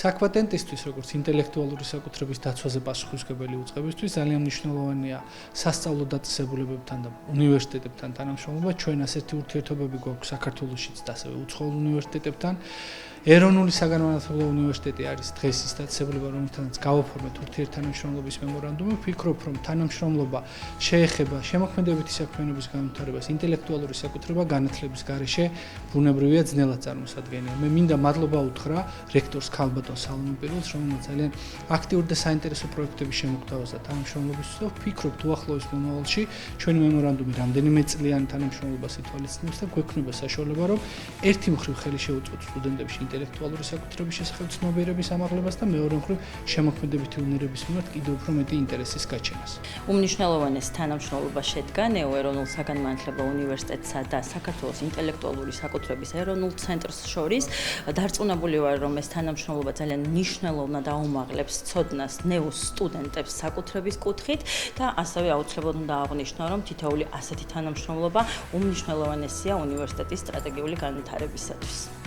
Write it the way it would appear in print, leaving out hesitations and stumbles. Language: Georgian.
საკვატენტისთვის, როგორც ინტელექტუალური საკუთრების დაცვაზე პასუხისმგებელი უწყებისთვის ძალიან მნიშვნელოვანია სასწავლო დაწესებულებებთან და უნივერსიტეტებთან თანამშრომლობა. ჩვენ ასეთი ურთიერთობები გვაქვს საქართველოშიც და ასევე უცხოელ უნივერსიტეტებთან. ეროვნული საგანმანათლებლო უნივერსიტეტი არის დღეს ის დაწესებულება, რომელთანაც გავაფორმეთ ურთიერთთანამშრომლობის მემორანდუმი. ვფიქრობ, რომ თანამშრომლობა შეეხება შემოქმედებითი საქმიანობის განვითარებას, ინტელექტუალური საკუთრება განათლების გარეშე ბუნებრივია ძნელად წარმოსადგენია. მე მინდა მადლობა უთხრა რექტორს ქალბატონ სალომეპირველს, რომელიც ძალიან აქტიური და საინტერესო პროექტების შემოგვთავაზა თანამშრომლობისთვის და ვფიქრობ, უახლოეს მომავალში ჩვენი მემორანდუმი რამდენიმე წლიანი თანამშრომლობას ითვალისწინებს და გვექნება საშუალება, რომ ერთი მხრივ ხელი შეუწყოთ სტუდენტებში ინტელექტუალური საკუთრების შესახებ ცნობიერების ამაღლებას და მეორე მხრივ შემოქმედებითი უნარების მიმართ კიდევ უფრო მეტი ინტერესის გაჩენას. უმნიშვნელოვანეს თანამშრომლობა შედგა ნეო ეროვნულ საგანმანათლებლო უნივერსიტეტსა და საქართველოს ინტელექტუალური საკუთრების ეროვნულ ცენტრს შორის. დარწმუნებული ვარ, რომ ეს თანამშრომლობა ძალიან მნიშვნელოვნად აუმაღლებს ცოდნას ნეოს სტუდენტებს საკუთრების კუთხით და ასევე აუცილებლად უნდა აღვნიშნო, რომ თითოეული ასეთი თანამშრომლობა უმნიშვნელოვანესია უნივერსიტეტის სტრატეგიული განვითარებისათვის.